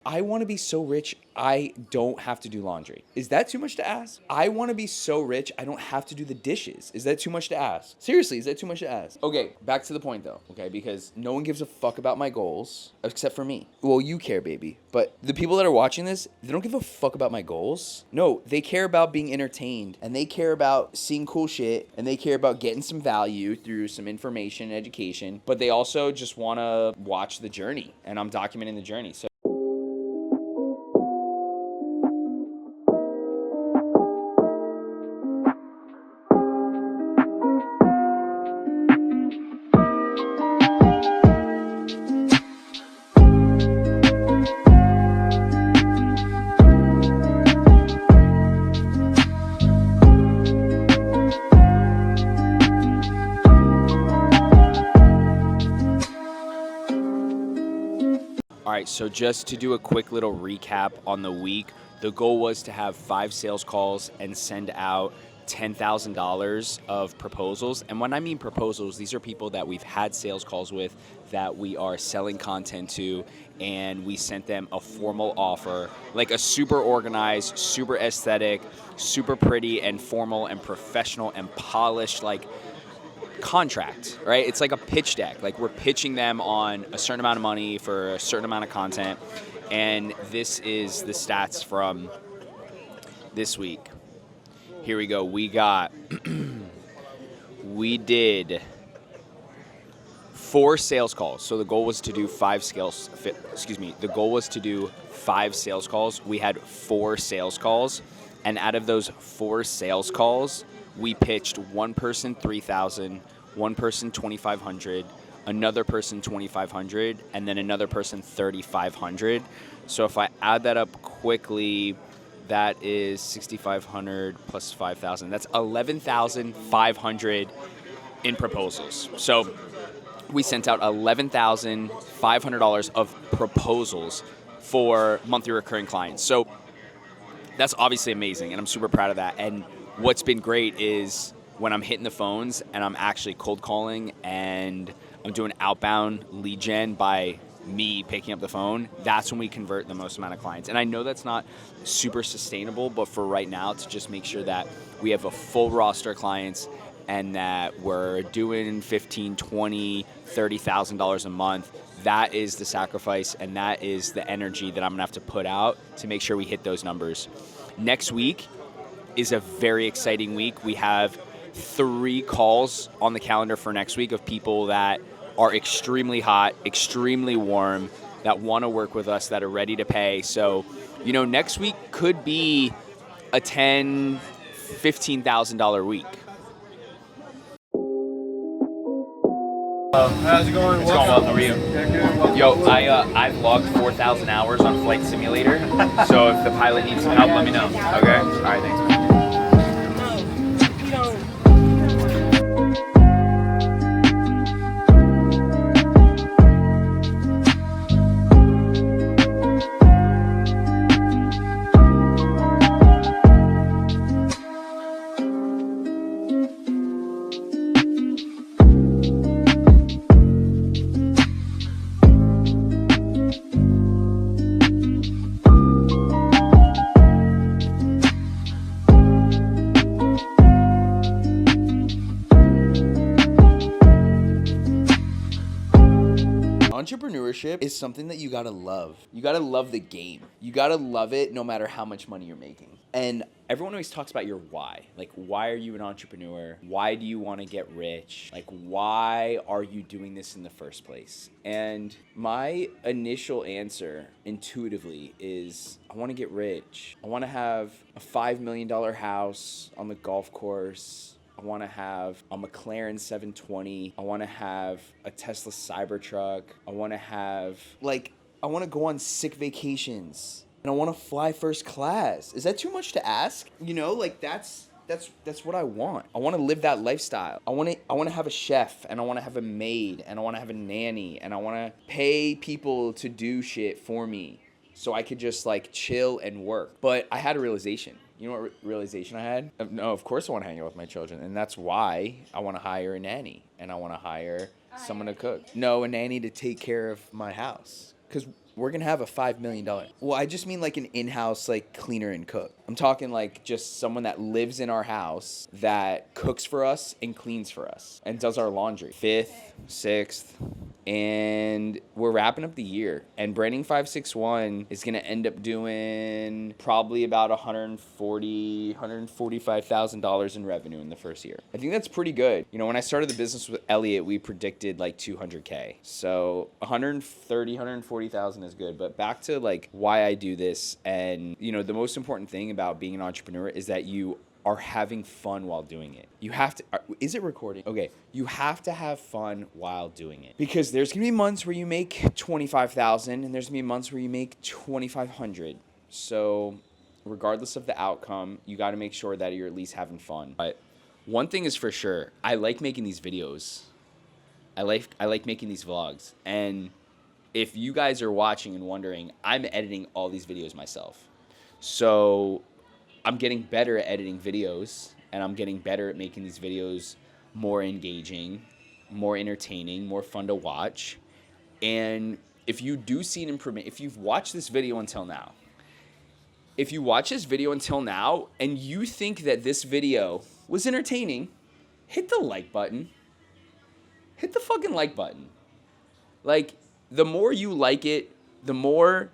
I want to be so rich, I don't have to do laundry. Is that too much to ask? I want to be so rich, I don't have to do the dishes. Is that too much to ask? Seriously, is that too much to ask? Okay, back to the point though, okay? Because no one gives a fuck about my goals except for me. Well, you care, baby. But the people that are watching this, they don't give a fuck about my goals. No, they care about being entertained and they care about seeing cool shit and they care about getting some value through some information and education. But they also just want to watch the journey and I'm documenting the journey. So all right, so just to do a quick little recap on the week, the goal was to have 5 sales calls and send out $10,000 of proposals. And when I mean proposals, these are people that we've had sales calls with, that we are selling content to, and we sent them a formal offer, like a super organized, super aesthetic, super pretty and formal and professional and polished, like contract, right? It's like a pitch deck. Like we're pitching them on a certain amount of money for a certain amount of content. And this is the stats from this week. Here we go. We did 4 sales calls. So the goal was to do 5 sales. The goal was to do 5 sales calls. We had 4 sales calls. And out of those 4 sales calls, we pitched one person 3,000, one person 2,500, another person 2,500, and then another person 3,500. So if I add that up quickly, that is 6,500 plus 5,000. That's 11,500 in proposals. So we sent out $11,500 of proposals for monthly recurring clients. So that's obviously amazing, and I'm super proud of that. And what's been great is when I'm hitting the phones and I'm actually cold calling and I'm doing outbound lead gen by me picking up the phone, that's when we convert the most amount of clients. And I know that's not super sustainable, but for right now, to just make sure that we have a full roster of clients and that we're doing $15,000, $20,000, $30,000 a month, that is the sacrifice and that is the energy that I'm gonna have to put out to make sure we hit those numbers. Next week is a very exciting week. We have 3 calls on the calendar for next week of people that are extremely hot, extremely warm, that want to work with us, that are ready to pay. So, next week could be a $10,000, $15,000 week. How's it going? It's going well. How are you? Yeah, good. Yo, I've logged 4,000 hours on Flight Simulator, so if the pilot needs some help, let me know. Okay? All right, thanks, man. Entrepreneurship is something that you gotta love. You gotta love the game. You gotta love it no matter how much money you're making. And everyone always talks about your why. Like, why are you an entrepreneur? Why do you want to get rich? Like, why are you doing this in the first place? And my initial answer intuitively is I want to get rich. I want to have a $5 million house on the golf course. I want to have a McLaren 720. I want to have a Tesla Cybertruck. I want to go on sick vacations. And I want to fly first class. Is that too much to ask? That's what I want. I want to live that lifestyle. I want to have a chef, and I want to have a maid, and I want to have a nanny, and I want to pay people to do shit for me so I could just chill and work. But I had a realization. You know what realization I had? No, of course I want to hang out with my children. And that's why I want to hire a nanny. And I want to hire someone to cook. No, a nanny to take care of my house. Because we're going to have a $5 million. Well, I just mean like an in-house like cleaner and cook. I'm talking like just someone that lives in our house that cooks for us and cleans for us and does our laundry. 5th, 6th, and we're wrapping up the year. And Branding 561 is going to end up doing probably about $145,000 in revenue in the first year. I think that's pretty good. You know, when I started the business with Elliot, we predicted like 200K. So 140,000 is good. But back to like why I do this. And, you know, the most important thing about being an entrepreneur is that you are having fun while doing it. You have to, is it recording? Okay. You have to have fun while doing it, because there's going to be months where you make 25,000 and there's going to be months where you make 2,500. So regardless of the outcome, you got to make sure that you're at least having fun. But one thing is for sure, I like making these videos. I like making these vlogs. And if you guys are watching and wondering, I'm editing all these videos myself. So I'm getting better at editing videos, and I'm getting better at making these videos more engaging, more entertaining, more fun to watch. And if you do see an improvement, if you've watched this video until now, and you think that this video was entertaining, hit the like button. Hit the fucking like button. Like, the more you like it, the more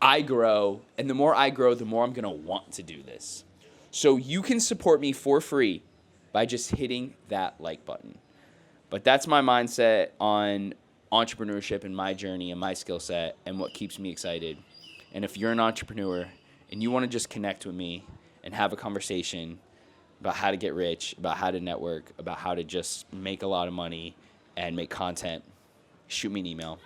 I grow, and the more I grow, the more I'm going to want to do this. So you can support me for free by just hitting that like button. But that's my mindset on entrepreneurship and my journey and my skill set and what keeps me excited. And if you're an entrepreneur and you want to just connect with me and have a conversation about how to get rich, about how to network, about how to just make a lot of money and make content, shoot me an email.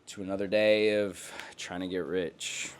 To another day of trying to get rich.